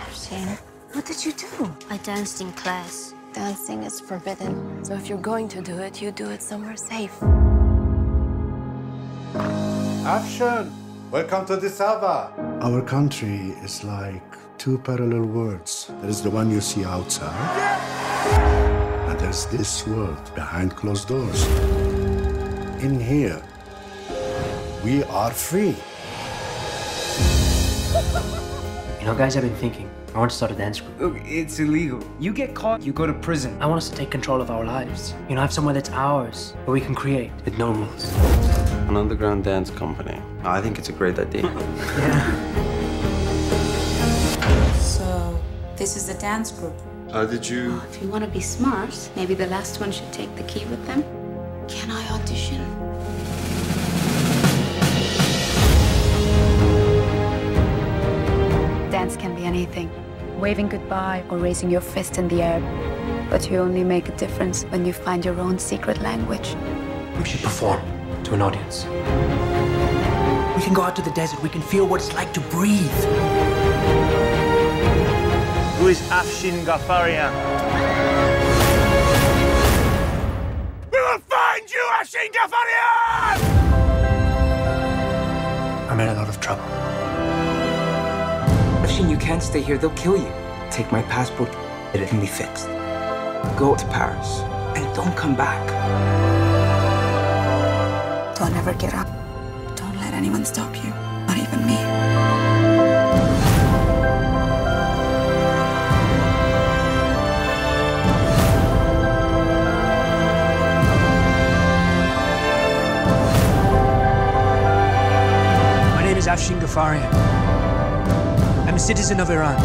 Afshin, what did you do? I danced in class. Dancing is forbidden. So if you're going to do it, you do it somewhere safe. Afshin, welcome to the Sava. Our country is like two parallel worlds. There is the one you see outside, and there's this world behind closed doors. In here, we are free. You know, guys, I've been thinking. I want to start a dance group. Look, it's illegal. You get caught, you go to prison. I want us to take control of our lives. You know, have somewhere that's ours, where we can create with no rules. An underground dance company. I think it's a great idea. Yeah. So, this is the dance group. How did you... Oh, if you want to be smart, maybe the last one should take the key with them. Can I audition? Dance can be anything. Waving goodbye or raising your fist in the air. But you only make a difference when you find your own secret language. We should perform to an audience. We can go out to the desert. We can feel what it's like to breathe. Who is Afshin Ghaffarian? We will find you, Afshin Ghaffarian! I'm in a lot of trouble. Afshin, you can't stay here. They'll kill you. Take my passport. It can be fixed. Go to Paris and don't come back. Don't ever get up. Don't let anyone stop you. Not even me. My name is Afshin Ghaffarian. I'm a citizen of Iran.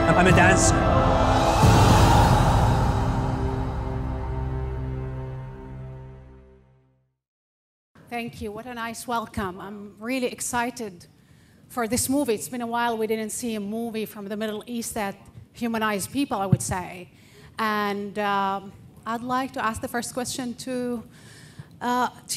I'm a dancer. Thank you. What a nice welcome. I'm really excited for this movie. It's been a while we didn't see a movie from the Middle East that humanized people, I would say. And I'd like to ask the first question to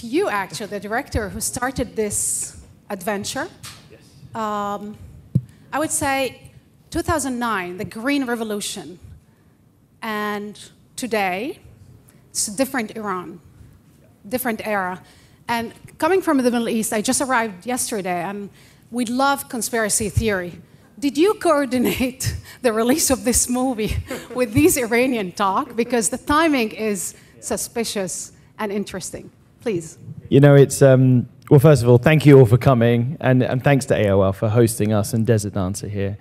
you, actually, the director who started this adventure. Yes. I would say 2009, the Green Revolution, and today, it's a different Iran, different era. And coming from the Middle East, I just arrived yesterday, and we love conspiracy theory. Did you coordinate the release of this movie with these Iranian talk? Because the timing is suspicious and interesting. Please. You know, it's, well, first of all, thank you all for coming, and thanks to AOL for hosting us and Desert Dancer here.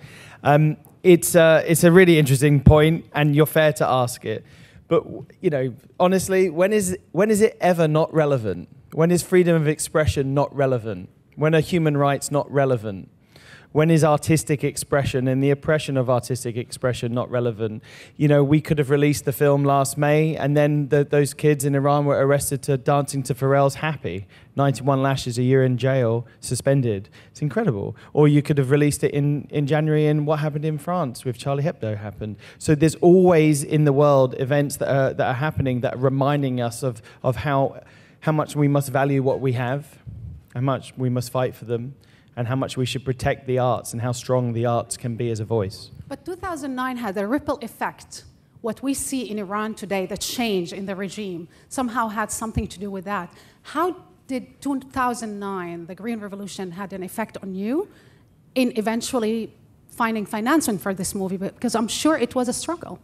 It's a really interesting point, and you're fair to ask it. But, you know, honestly, when is it ever not relevant? When is freedom of expression not relevant? When are human rights not relevant? When is artistic expression and the oppression of artistic expression not relevant? You know, we could have released the film last May, and then those kids in Iran were arrested to dancing to Pharrell's Happy. 91 lashes, a year in jail, suspended. It's incredible. Or you could have released it in January, and what happened in France with Charlie Hebdo happened. So there's always in the world events that are happening that are reminding us of how much we must value what we have, how much we must fight for them, and how much we should protect the arts and how strong the arts can be as a voice. But 2009 had a ripple effect. What we see in Iran today, the change in the regime, somehow had something to do with that. How did 2009, the Green Revolution, had an effect on you in eventually finding financing for this movie? Because I'm sure it was a struggle.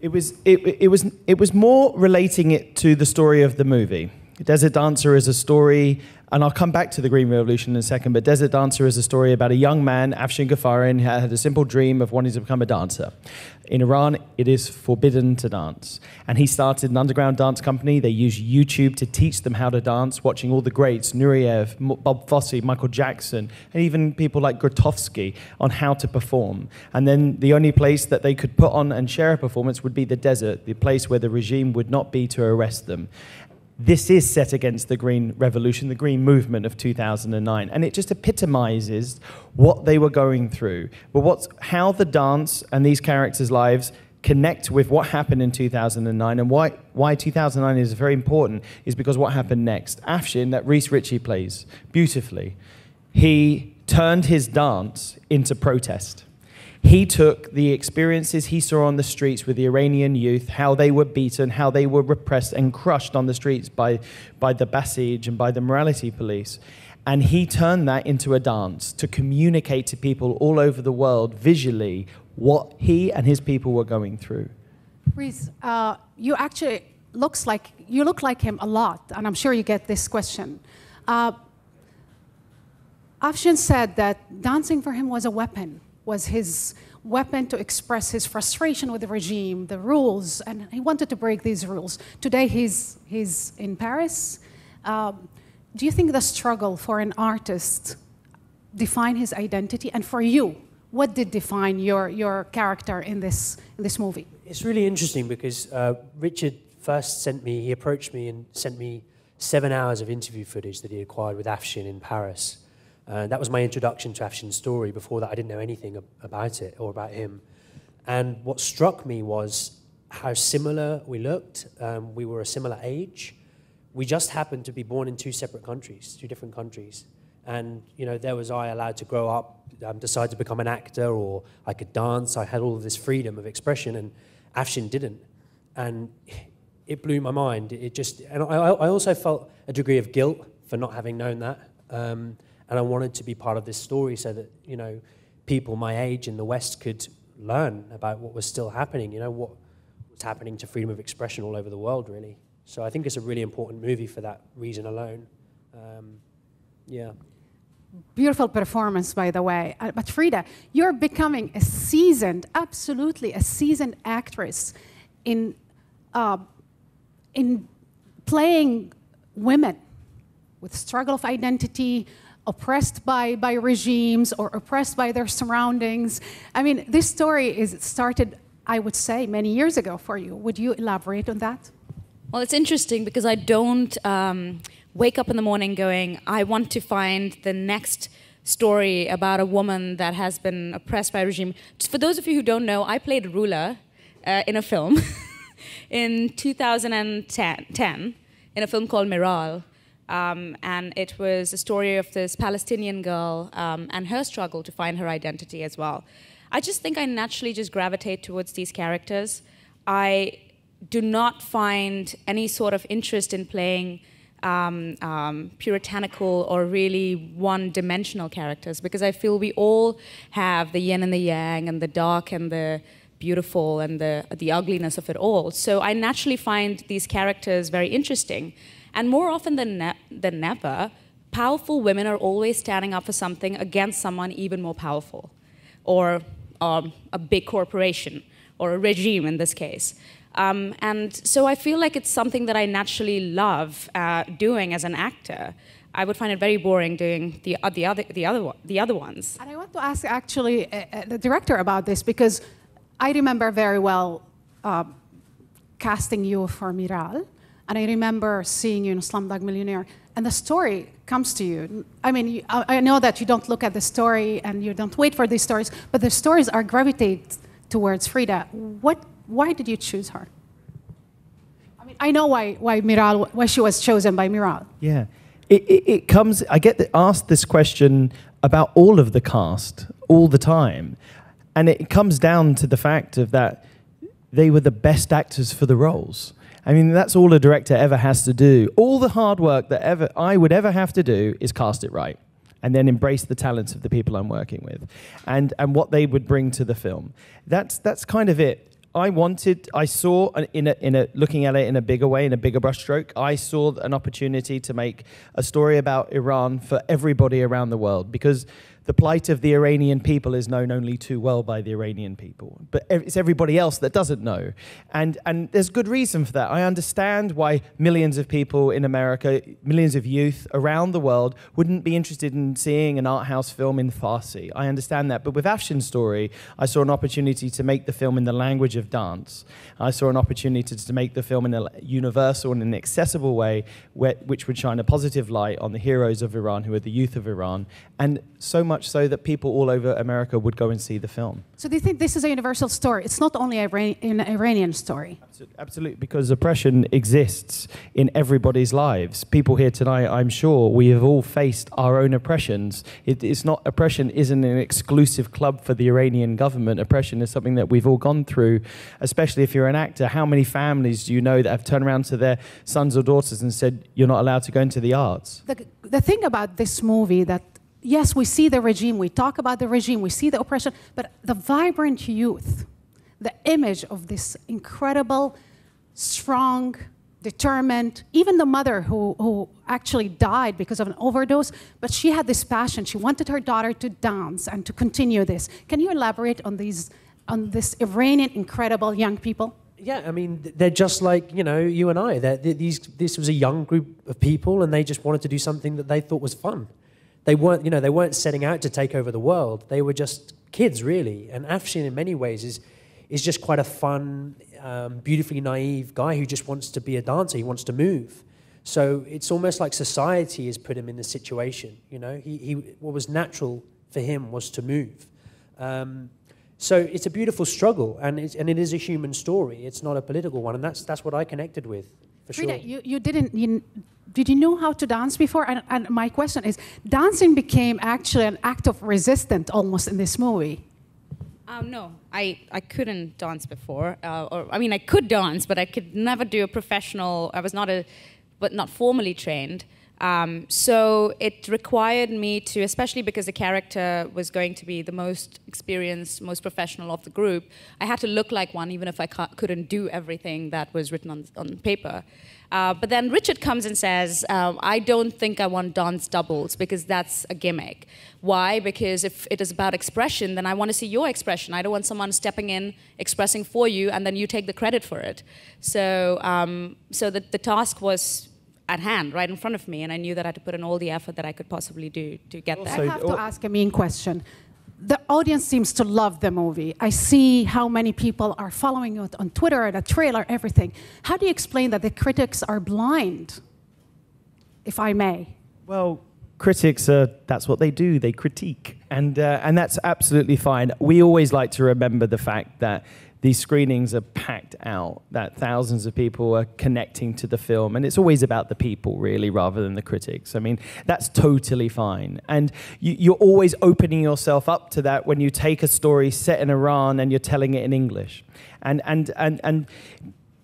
It was more relating it to the story of the movie. Desert Dancer is a story, and I'll come back to the Green Revolution in a second, but Desert Dancer is a story about a young man, Afshin Ghaffarian, who had a simple dream of wanting to become a dancer. In Iran, it is forbidden to dance. And he started an underground dance company. They use YouTube to teach them how to dance, watching all the greats, Nureyev, Bob Fosse, Michael Jackson, and even people like Grotowski on how to perform. And then the only place that they could put on and share a performance would be the desert, the place where the regime would not be to arrest them. This is set against the Green Revolution, the Green Movement of 2009, and it just epitomizes what they were going through. But how the dance and these characters' lives connect with what happened in 2009, and why 2009 is very important is because what happened next. Afshin, that Ritchie plays beautifully, he turned his dance into protest. He took the experiences he saw on the streets with the Iranian youth, how they were beaten, how they were repressed and crushed on the streets by the Basij and by the morality police. And he turned that into a dance to communicate to people all over the world visually what he and his people were going through. Reece, you actually look like him a lot, and I'm sure you get this question. Afshin said that dancing for him was a weapon, was his weapon to express his frustration with the regime, the rules, and he wanted to break these rules. Today he's in Paris. Do you think the struggle for an artist define his identity? And for you, what did define your character in this movie? It's really interesting because Richard first he approached me and sent me 7 hours of interview footage that he acquired with Afshin in Paris. That was my introduction to Afshin's story. Before that, I didn't know anything about it or about him. And what struck me was how similar we looked. We were a similar age. We just happened to be born in two different countries. And, you know, there was I allowed to grow up, decide to become an actor, or I could dance. I had all of this freedom of expression, and Afshin didn't. And it blew my mind. And I also felt a degree of guilt for not having known that. And I wanted to be part of this story so that, you know, people my age in the West could learn about what was still happening, you know, what was happening to freedom of expression all over the world, really. So I think it's a really important movie for that reason alone. Yeah. Beautiful performance, by the way. But Freida, you're becoming absolutely a seasoned actress in playing women with struggle of identity, oppressed by regimes or oppressed by their surroundings. I mean, this story started, I would say, many years ago for you. Would you elaborate on that? Well, it's interesting because I don't wake up in the morning going, I want to find the next story about a woman that has been oppressed by a regime. For those of you who don't know, I played Rula in a film in 2010 in a film called Miral. And it was a story of this Palestinian girl and her struggle to find her identity as well. I just think I naturally just gravitate towards these characters. I do not find any sort of interest in playing puritanical or really one-dimensional characters, because I feel we all have the yin and the yang and the dark and the beautiful and the ugliness of it all. So I naturally find these characters very interesting. And more often than never, powerful women are always standing up for something against someone even more powerful, or a big corporation, or a regime in this case. And so I feel like it's something that I naturally love doing as an actor. I would find it very boring doing the other ones. And I want to ask actually the director about this, because I remember very well casting you for Miral, and I remember seeing you in Slumdog Millionaire, and the story comes to you. I mean, I know that you don't look at the story and you don't wait for these stories, but the stories are gravitate towards Freida. Why did you choose her? I mean, I know why she was chosen by Miral. Yeah, it comes. I get asked this question about all of the cast all the time, and it comes down to the fact of that they were the best actors for the roles. I mean, that's all a director ever has to do. All the hard work that I would ever have to do is cast it right, and then embrace the talents of the people I'm working with, and what they would bring to the film. That's kind of it. I saw looking at it in a bigger way, in a bigger brushstroke, I saw an opportunity to make a story about Iran for everybody around the world, because the plight of the Iranian people is known only too well by the Iranian people. But it's everybody else that doesn't know. And there's good reason for that. I understand why millions of people in America, millions of youth around the world wouldn't be interested in seeing an art house film in Farsi. I understand that. But with Afshin's story, I saw an opportunity to make the film in the language of dance. I saw an opportunity to make the film in a universal and an accessible way, which would shine a positive light on the heroes of Iran, who are the youth of Iran. And so much much so that people all over America would go and see the film. So do you think this is a universal story? It's not only an Iranian story. Absolutely, because oppression exists in everybody's lives. People here tonight, I'm sure, we have all faced our own oppressions. Oppression isn't an exclusive club for the Iranian government. Oppression is something that we've all gone through, especially if you're an actor. How many families do you know that have turned around to their sons or daughters and said, you're not allowed to go into the arts? The thing about this movie that, yes, we see the regime, we talk about the regime, we see the oppression, but the vibrant youth, the image of this incredible, strong, determined, even the mother who actually died because of an overdose, but she had this passion. She wanted her daughter to dance and to continue this. Can you elaborate on this Iranian incredible young people? Yeah, I mean, they're just like, you and I. This was a young group of people, and they just wanted to do something that they thought was fun. They weren't setting out to take over the world. They were just kids, really. And Afshin, in many ways, is just quite a fun, beautifully naive guy who just wants to be a dancer. He wants to move. So it's almost like society has put him in this situation. What was natural for him was to move. So it's a beautiful struggle, and it is a human story. It's not a political one, and that's what I connected with, for Freida, sure. Did you know how to dance before? And my question is, dancing became actually an act of resistance almost in this movie. No, I couldn't dance before. I could dance, but I could never do a professional. I was not formally trained. So it required me to, especially because the character was going to be the most experienced, most professional of the group, I had to look like one, even if I couldn't do everything that was written on paper. But then Richard comes and says, I don't think I want dance doubles because that's a gimmick. Why? Because if it is about expression, then I want to see your expression. I don't want someone stepping in, expressing for you, and then you take the credit for it. So, the task was at hand, right in front of me, and I knew that I had to put in all the effort that I could possibly do to get there. I have to ask a mean question. The audience seems to love the movie. I see how many people are following it on Twitter, the trailer, everything. How do you explain that the critics are blind, if I may? Well, critics, that's what they do. They critique. And that's absolutely fine. We always like to remember the fact that these screenings are packed out, that thousands of people are connecting to the film, and it's always about the people, really, rather than the critics. I mean, that's totally fine. And you're always opening yourself up to that when you take a story set in Iran and you're telling it in English.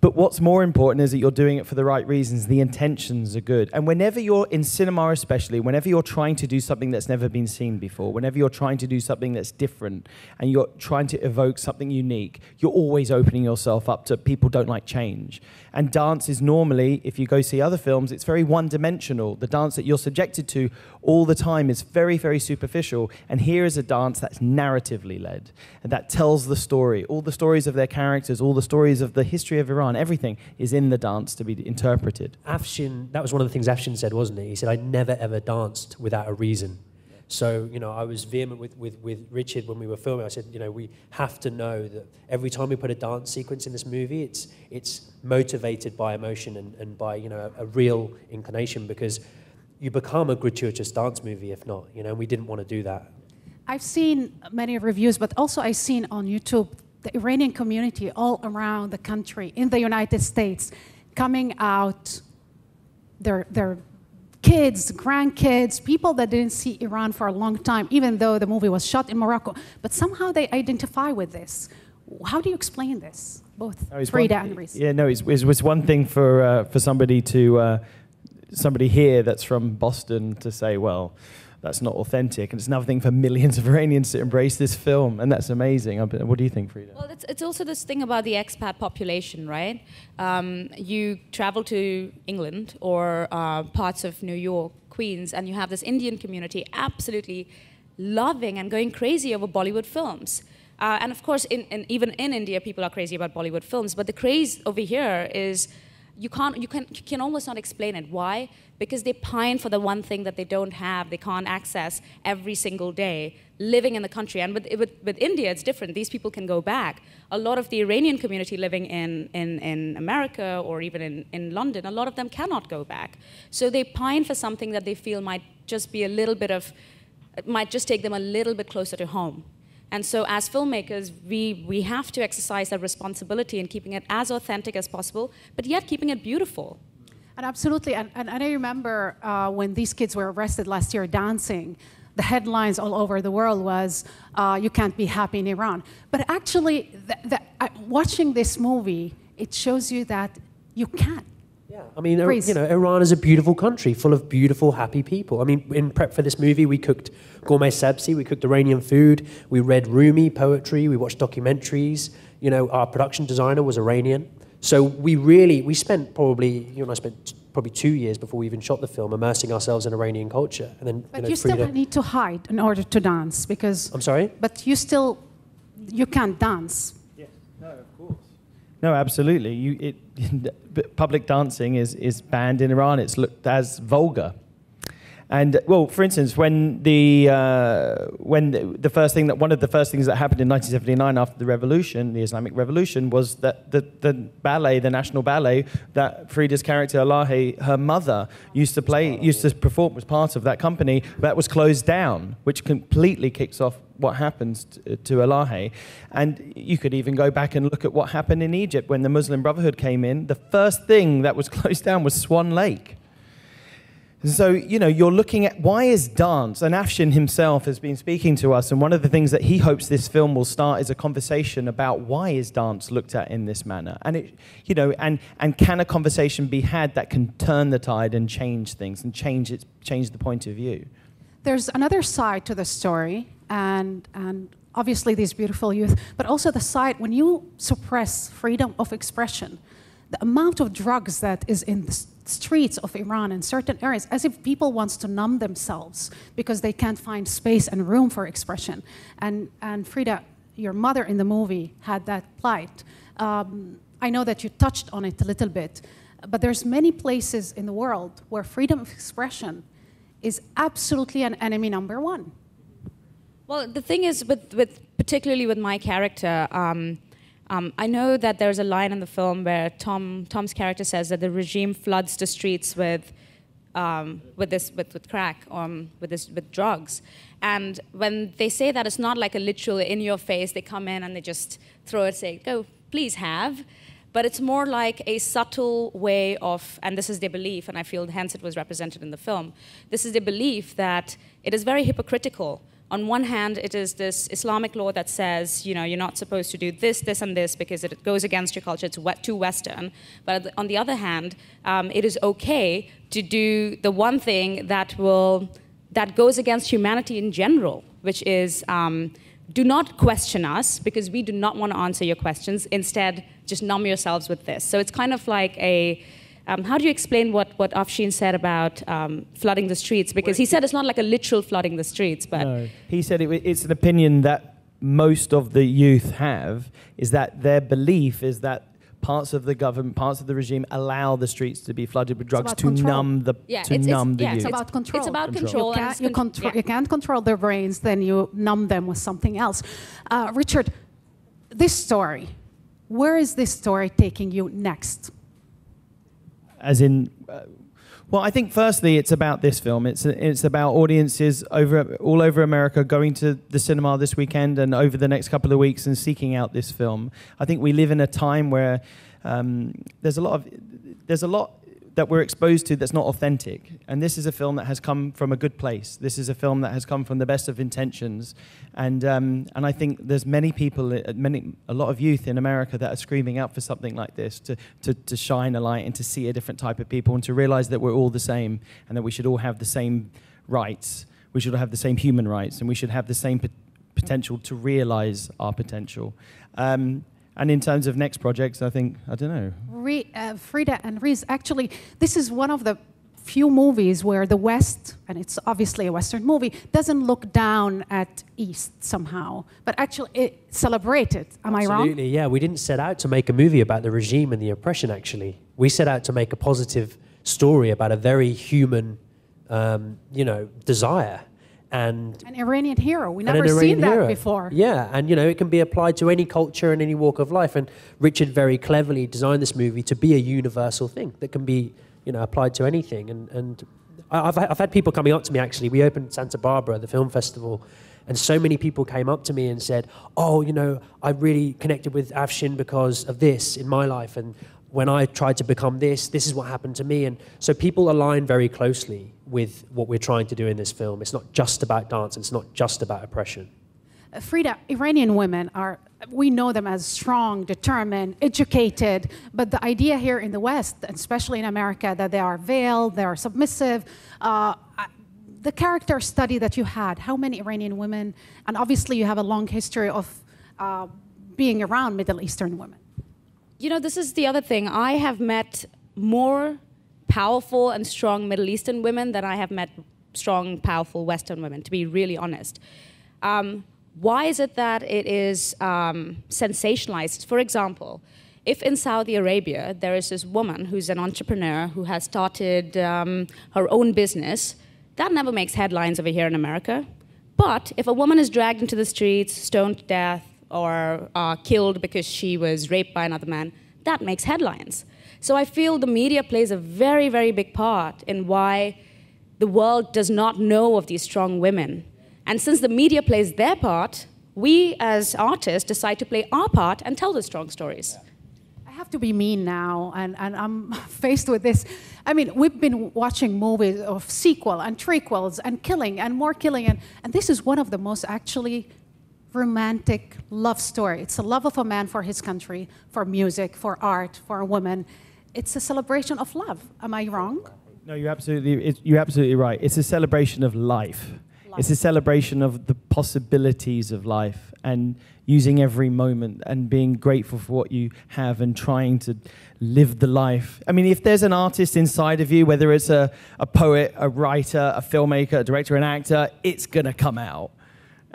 But what's more important is that you're doing it for the right reasons. The intentions are good. And whenever you're in cinema especially, whenever you're trying to do something that's never been seen before, whenever you're trying to do something that's different and you're trying to evoke something unique, you're always opening yourself up to people don't like change. And dance is normally, if you go see other films, it's very one-dimensional. The dance that you're subjected to all the time is very, very superficial. And here is a dance that's narratively led and that tells the story, all the stories of their characters, all the stories of the history of Iran. Everything is in the dance to be interpreted. Afshin, that was one of the things Afshin said, wasn't it? He said, I never ever danced without a reason. So, I was vehement with Richard when we were filming. I said, we have to know that every time we put a dance sequence in this movie, it's motivated by emotion and by, a real inclination, because you become a gratuitous dance movie if not, and we didn't want to do that. I've seen many reviews, but also I've seen on YouTube the Iranian community all around the country, in the United States, coming out, their kids, grandkids, people that didn't see Iran for a long time, even though the movie was shot in Morocco, but somehow they identify with this. How do you explain this, both Freida and Reece? Yeah, no, it was one thing for somebody here that's from Boston to say, well, that's not authentic. And it's another thing for millions of Iranians to embrace this film, and that's amazing. What do you think, Freida? Well, it's also this thing about the expat population, right? You travel to England or parts of New York, Queens, and you have this Indian community absolutely loving and going crazy over Bollywood films. And of course, even in India, people are crazy about Bollywood films, but the craze over here is you can almost not explain it. Why? Because they pine for the one thing that they don't have, they can't access every single day, living in the country. And with India, it's different. These people can go back. A lot of the Iranian community living in America or even in London, a lot of them cannot go back. So they pine for something that they feel might just be a little bit of it might just take them a little bit closer to home. And so as filmmakers, we have to exercise that responsibility in keeping it as authentic as possible, but yet keeping it beautiful. And absolutely, and I remember when these kids were arrested last year dancing, the headlines all over the world was, you can't be happy in Iran. But actually, watching this movie, it shows you that you can. Yeah, I mean, Iran is a beautiful country full of beautiful, happy people. I mean, in prep for this movie, we cooked gourmet sabzi, we cooked Iranian food, we read Rumi poetry, we watched documentaries. You know, our production designer was Iranian. So we spent probably, you and I spent probably 2 years before we even shot the film, immersing ourselves in Iranian culture. And then, but you still need to hide in order to dance because... I'm sorry? But you can't dance. Yes, no, of course. No, absolutely. Public dancing is banned in Iran. It's looked as vulgar. And well, for instance, one of the first things that happened in 1979 after the revolution, the Islamic Revolution, was that the ballet, the national ballet that Freida's character Elahe, her mother, used to perform, was part of that company, that was closed down, which completely kicks off what happens to Elahe. And you could even go back and look at what happened in Egypt when the Muslim Brotherhood came in. The first thing that was closed down was Swan Lake. So, you know, you're looking at why is dance, and Afshin himself has been speaking to us, and one of the things that he hopes this film will start is a conversation about why is dance looked at in this manner, and and can a conversation be had that can turn the tide and change things and change the point of view. There's another side to the story, and obviously these beautiful youth, but also the side when you suppress freedom of expression, the amount of drugs that is in the streets of Iran in certain areas, as if people want to numb themselves because they can't find space and room for expression. And Freida, your mother in the movie had that plight. I know that you touched on it a little bit, but there's many places in the world where freedom of expression is absolutely an enemy number one. Well, the thing is, particularly with my character, I know that there's a line in the film where Tom's character says that the regime floods the streets with crack, with drugs, and when they say that, it's not like a literal in your face. They come in and they just throw it, say, "Go, please have," but it's more like a subtle way of, and this is their belief, and I feel hence it was represented in the film. This is the belief that it is very hypocritical. On one hand, it is this Islamic law that says, you know, you're not supposed to do this, this, and this because it goes against your culture, it's too Western. But on the other hand, it is okay to do the one thing that goes against humanity in general, which is do not question us because we do not want to answer your questions. Instead, just numb yourselves with this. So it's kind of like a... how do you explain what Afshin said about flooding the streets? Because he said it's not like a literal flooding the streets, but... No. He said it's an opinion that most of the youth have, is that their belief is that parts of the government, parts of the regime allow the streets to be flooded with drugs to numb the youth. It's about control. It's about control. You can't control their brains, then you numb them with something else. Richard, this story, where is this story taking you next? As in, well, I think firstly it's about this film. It's about audiences all over America going to the cinema this weekend and over the next couple of weeks and seeking out this film. I think we live in a time where there's a lot that we're exposed to that's not authentic, and this is a film that has come from a good place. This is a film that has come from the best of intentions, and I think there's many people, a lot of youth in America that are screaming out for something like this, to shine a light and to see a different type of people and to realize that we're all the same and that we should all have the same rights. We should all have the same human rights, and we should have the same potential to realize our potential. And in terms of next projects, I don't know. Freida and Reece, actually, this is one of the few movies where the West, and it's obviously a Western movie, doesn't look down at East somehow, but actually it celebrated. Am I wrong? Absolutely, yeah. We didn't set out to make a movie about the regime and the oppression, actually. We set out to make a positive story about a very human, desire. And an Iranian hero. We never seen that before. Yeah, and it can be applied to any culture and any walk of life. And Richard very cleverly designed this movie to be a universal thing that can be applied to anything. And I've had people coming up to me, actually. We opened Santa Barbara, the film festival, and so many people came up to me and said, oh, you know, I really connected with Afshin because of this in my life, and when I tried to become this is what happened to me. And so people align very closely with what we're trying to do in this film. It's not just about dance, and it's not just about oppression. Freida, Iranian women are, we know them as strong, determined, educated, but the idea here in the West, especially in America, that they are veiled, they are submissive. The character study that you had, how many Iranian women, and obviously you have a long history of being around Middle Eastern women. You know, this is the other thing. I have met more powerful and strong Middle Eastern women than I have met strong, powerful Western women, to be really honest. Why is it that it is sensationalized? For example, if in Saudi Arabia there is this woman who's an entrepreneur who has started her own business, that never makes headlines over here in America. But if a woman is dragged into the streets, stoned to death, or killed because she was raped by another man, that makes headlines. So I feel the media plays a very, very big part in why the world does not know of these strong women. And since the media plays their part, we as artists decide to play our part and tell the strong stories. I have to be mean now, and I'm faced with this. I mean, we've been watching movies of sequel and prequels and killing and more killing, and this is one of the most actually romantic love story. It's a love of a man for his country, for music, for art, for a woman. It's a celebration of love. Am I wrong? No, you're absolutely right. It's a celebration of life. It's a celebration of the possibilities of life and using every moment and being grateful for what you have and trying to live the life. I mean, if there's an artist inside of you, whether it's a poet, a writer, a filmmaker, a director, an actor, it's going to come out.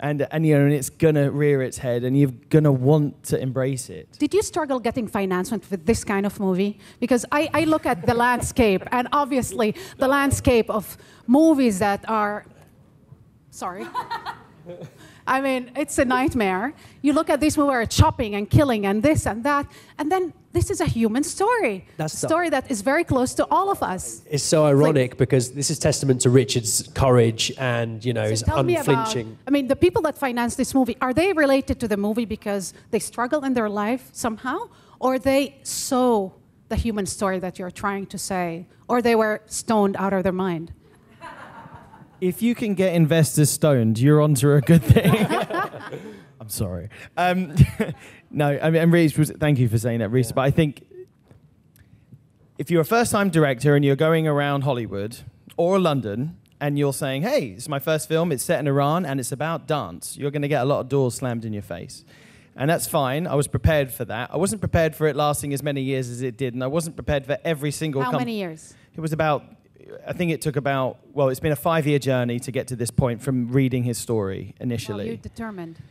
And you know, and it's going to rear its head, and you're going to want to embrace it. Did you struggle getting financement with this kind of movie? Because I look at the landscape, and obviously the landscape of movies that are... Sorry. I mean, it's a nightmare. You look at this movie where it's chopping and killing and this and that, and then this is a human story. That's a story that is very close to all of us. It's so ironic because this is testament to Richard's courage and, you know, his unflinching... I mean, the people that finance this movie, are they related to the movie because they struggle in their life somehow? Or they saw the human story that you're trying to say? Or they were stoned out of their mind? If you can get investors stoned, you're onto a good thing. I'm sorry. No, I mean, and Reece, thank you for saying that, Reece. Yeah. But I think if you're a first-time director and you're going around Hollywood or London and you're saying, hey, it's my first film, it's set in Iran, and it's about dance, you're going to get a lot of doors slammed in your face. And that's fine. I was prepared for that. I wasn't prepared for it lasting as many years as it did, and I wasn't prepared for every single... How many years? It was about... I think it took about, well, it's been a 5-year journey to get to this point from reading his story initially. Oh, you're determined.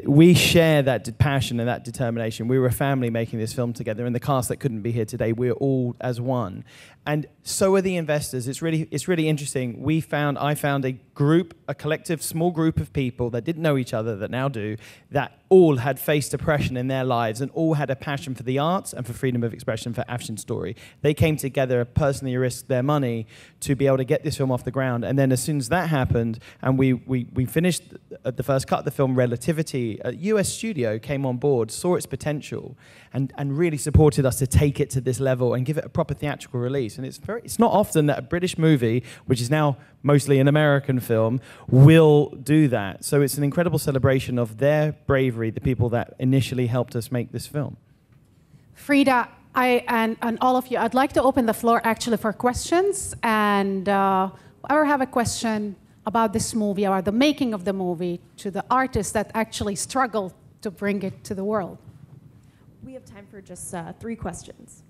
We share that passion and that determination. We were a family making this film together, and the cast that couldn't be here today, we're all as one. And so are the investors. It's really interesting. I found a collective, small group of people that didn't know each other, that now do, that all had faced oppression in their lives and all had a passion for the arts and for freedom of expression for Afshin's story. They came together, personally risked their money to be able to get this film off the ground. And then as soon as that happened, and we finished the first cut of the film, Relativity, a US studio came on board, saw its potential, and really supported us to take it to this level and give it a proper theatrical release. And it's not often that a British movie, which is now mostly an American film, will do that. So it's an incredible celebration of their bravery, the people that initially helped us make this film. Freida, and all of you, I'd like to open the floor actually for questions. And whoever have a question about this movie, about the making of the movie, to the artists that actually struggle to bring it to the world. We have time for just 3 questions.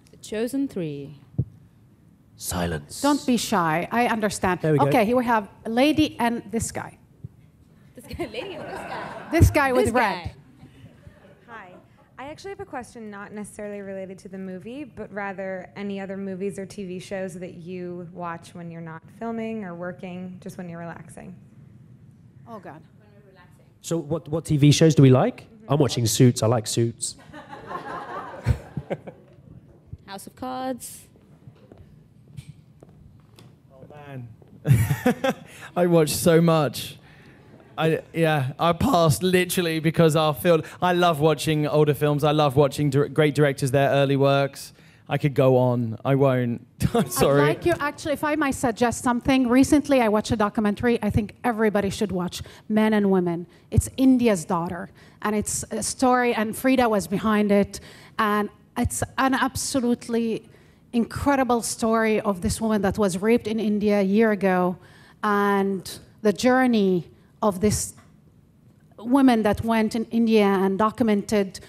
The chosen 3. Silence. Don't be shy. I understand. There we go. Okay, here we have a lady and this guy. This guy, lady or this guy? This guy with This red. guy. Hi. I actually have a question not necessarily related to the movie, but rather any other movies or TV shows that you watch when you're not filming or working, just when you're relaxing. Oh, God. When we're relaxing. So what TV shows do we like? I'm watching Suits. I like Suits. House of Cards. man. I watch so much. I passed literally because I love watching older films. I love watching great directors, their early works. I could go on. I won't. I'm sorry. I'd like you, actually, if I might suggest something. Recently, I watched a documentary I think everybody should watch, Men and Women. It's India's Daughter. And it's a story, and Freida was behind it. And it's an absolutely incredible story of this woman that was raped in India a year ago. And the journey of this woman that went in India and documented,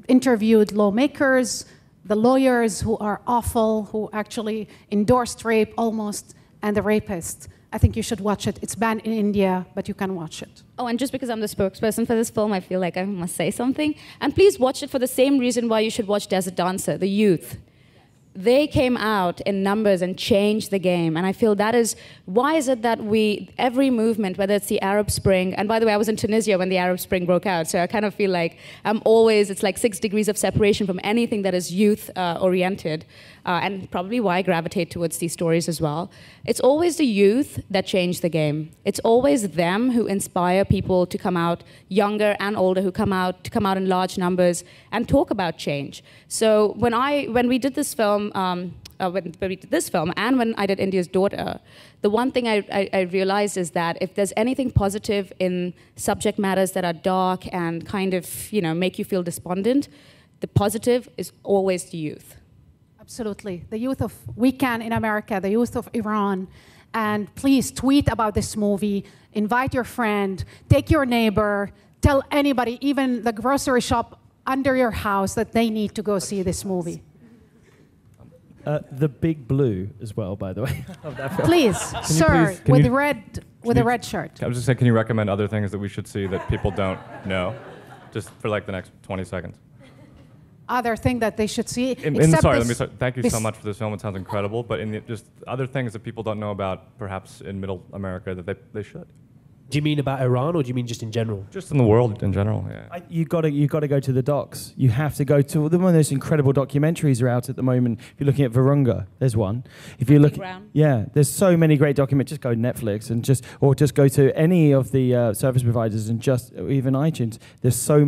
interviewed lawmakers, the lawyers who are awful, who actually endorsed rape almost, and the rapist. I think you should watch it. It's banned in India, but you can watch it. Oh, and just because I'm the spokesperson for this film, I feel like I must say something. And please watch it for the same reason why you should watch Desert Dancer, the youth. They came out in numbers and changed the game. And I feel that is, why is it that every movement, whether it's the Arab Spring, and by the way, I was in Tunisia when the Arab Spring broke out, so I kind of feel like it's like 6 degrees of separation from anything that is youth-oriented, and probably why I gravitate towards these stories as well. It's always the youth that change the game. It's always them who inspire people to come out, younger and older, who come out in large numbers and talk about change. So when we did this film, when we did this film and when I did India's Daughter, the one thing I realized is that if there's anything positive in subject matters that are dark and kind of, make you feel despondent, the positive is always the youth. Absolutely. The youth of Weekend in America, the youth of Iran. And please tweet about this movie, invite your friend, take your neighbor, tell anybody, even the grocery shop under your house, that they need to go see this movie. The Big Blue as well, by the way. Of that film. Please, sir, with a red shirt. I was just saying, can you recommend other things that we should see that people don't know? Just for like the next 20 seconds. Other thing that they should see. Thank you so much for this film. It sounds incredible. But just other things that people don't know about, perhaps in Middle America, that they should. Do you mean about Iran, or do you mean just in general? Just in the world in general, yeah. You got to go to the docs. You have to go to one of those incredible documentaries are out at the moment. If you're looking at Virunga, there's one. If you're looking, there's so many great documentaries. Just go to Netflix and just go to any of the service providers and even iTunes. There's so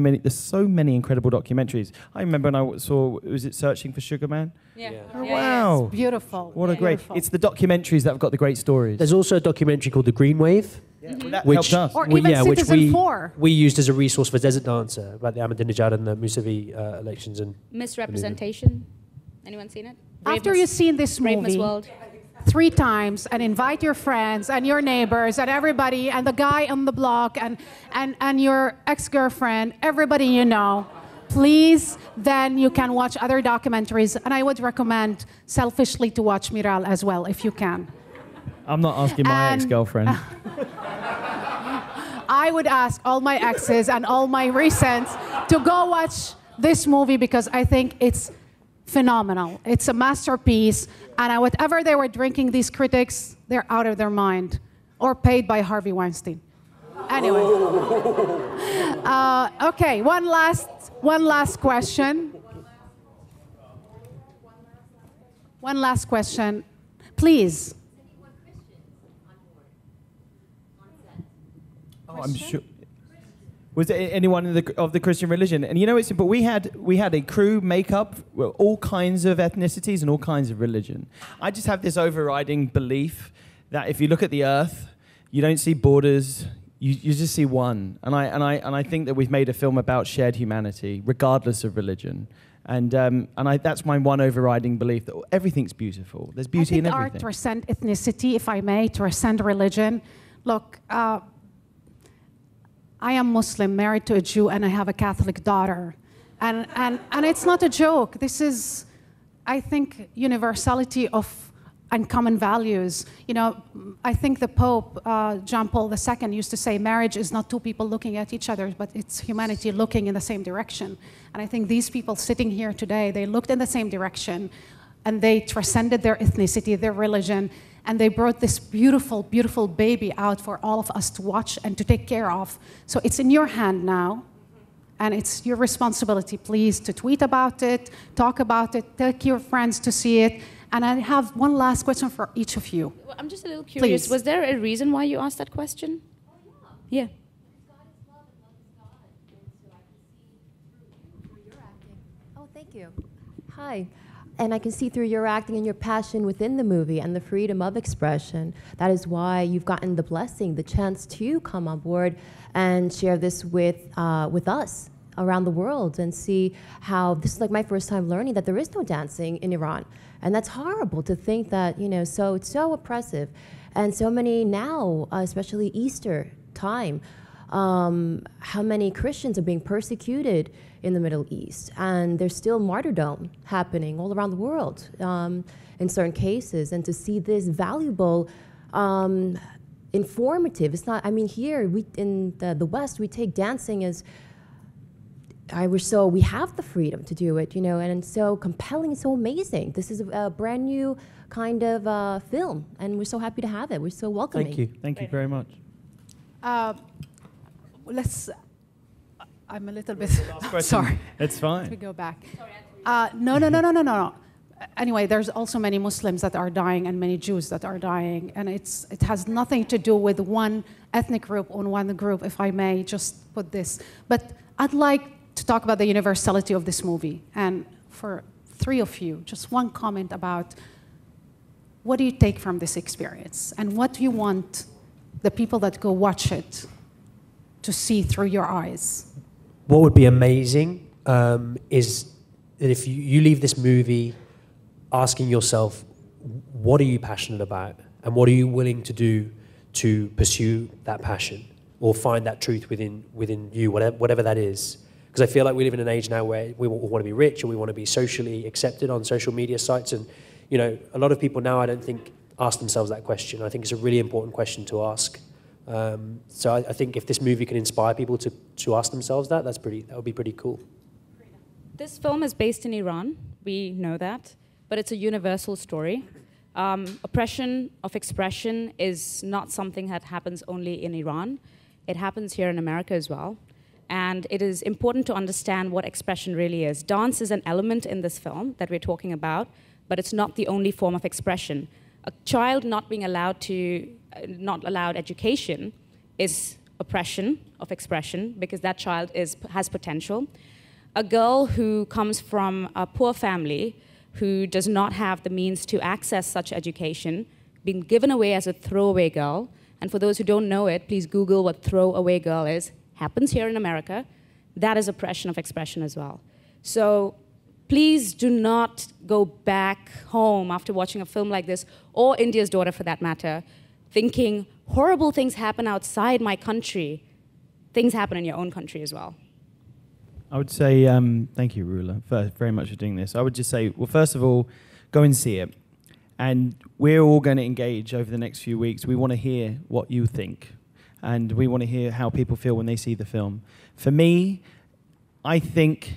many incredible documentaries. I remember when I saw, was it Searching for Sugar Man? Yeah. Oh, wow. It's beautiful. What a great. It's the documentaries that have got the great stories. There's also a documentary called The Green Wave. Yeah, that helped us. Or even Citizen 4. We used as a resource for Desert Dancer about the Ahmadinejad and the Mousavi elections and misrepresentation. Anyone seen it? After you've seen this movie 3 times and invite your friends and your neighbors and everybody and the guy on the block and your ex-girlfriend, everybody you know, please, then you can watch other documentaries. And I would recommend selfishly to watch Miral as well, if you can. I'm not asking my ex-girlfriend. I would ask all my exes and all my recents to go watch this movie because I think it's phenomenal. It's a masterpiece. And whatever they were drinking, these critics, they're out of their mind or paid by Harvey Weinstein. Anyway. Okay, one last question. One last question. Please. Oh, I'm sure. Was there anyone of the Christian religion? And it's simple. We had a crew makeup, all kinds of ethnicities and all kinds of religion. I just have this overriding belief that if you look at the earth, you don't see borders. You just see one. And I think that we've made a film about shared humanity, regardless of religion. And that's my one overriding belief, that everything's beautiful. There's beauty in everything. Art transcends ethnicity, if I may, transcend religion. Look. I am Muslim, married to a Jew, and I have a Catholic daughter. And it's not a joke. This is, I think, universality of uncommon values. I think the Pope, John Paul II, used to say marriage is not 2 people looking at each other, but it's humanity looking in the same direction. And I think these people sitting here today, they looked in the same direction, and they transcended their ethnicity, their religion, and they brought this beautiful, beautiful baby out for all of us to watch and to take care of. So it's in your hand now, and it's your responsibility, please, to tweet about it, talk about it, take your friends to see it, And I have one last question for each of you. Well, I'm just a little curious. Please. Was there a reason why you asked that question? Yeah. Oh, thank you. Hi. And I can see through your acting and your passion within the movie and the freedom of expression. That is why you've gotten the blessing, the chance to come on board and share this with us around the world and see how this is like my first time learning that there is no dancing in Iran. And that's horrible to think that, you know, so it's so oppressive. And so many now, especially Easter time, how many Christians are being persecuted in the Middle East. And there's still martyrdom happening all around the world in certain cases. And to see this valuable, informative, it's not, I mean, here in the West, we take dancing as, we have the freedom to do it, you know, and it's so compelling, so amazing. This is a brand new kind of film, and we're so happy to have it. We're so welcoming. Thank you. Thank you very much. I'm a little bit sorry. It's fine. Let me go back. No. Anyway, there's also many Muslims that are dying and many Jews that are dying, and it has nothing to do with one ethnic group or one group, if I may just put this. But I'd like to talk about the universality of this movie, and for three of you, just one comment about what do you take from this experience, and what do you want the people that go watch it to see through your eyes? What would be amazing is that if you leave this movie asking yourself, what are you passionate about? And what are you willing to do to pursue that passion or find that truth within you, whatever that is? Because I feel like we live in an age now where we want to be rich or we want to be socially accepted on social media sites. And, you know, a lot of people now, I don't think, ask themselves that question. I think it's a really important question to ask. So I think if this movie can inspire people to ask themselves that would be pretty cool. This film is based in Iran. We know that. But it's a universal story. Oppression of expression is not something that happens only in Iran. It happens here in America as well. And it is important to understand what expression really is. Dance is an element in this film that we're talking about, but it's not the only form of expression. A child not being allowed education is oppression of expression because that child has potential. A girl who comes from a poor family who does not have the means to access such education, being given away as a throwaway girl, and for those who don't know it, please Google what throwaway girl is, happens here in America, that is oppression of expression as well. So please do not go back home after watching a film like this, or India's Daughter for that matter, thinking horrible things happen outside my country. Things happen in your own country as well. I would say, thank you, Rula, very much for doing this. I would just say, well, first of all, go and see it. And we're all going to engage over the next few weeks. We want to hear what you think. And we want to hear how people feel when they see the film. For me, I think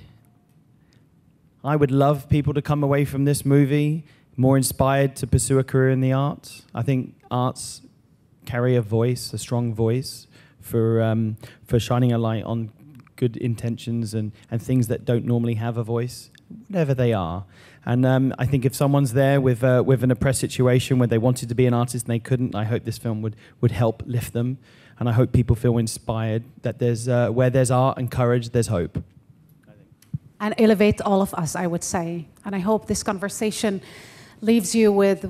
I would love people to come away from this movie more inspired to pursue a career in the arts. I think arts carry a voice, a strong voice, for shining a light on good intentions and things that don't normally have a voice, whatever they are. And I think if someone's there with an oppressed situation where they wanted to be an artist and they couldn't, I hope this film would help lift them. And I hope people feel inspired that there's where there's art and courage, there's hope. And elevate all of us, I would say. And I hope this conversation leaves you with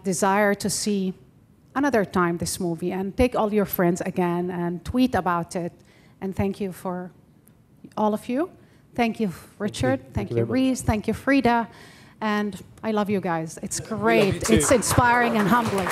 desire to see another time this movie and take all your friends again and tweet about it. And thank you for all of you. Thank you, Richard. Thank you, Reece. Thank you, Freida. And I love you guys. It's great. It's inspiring and humbling.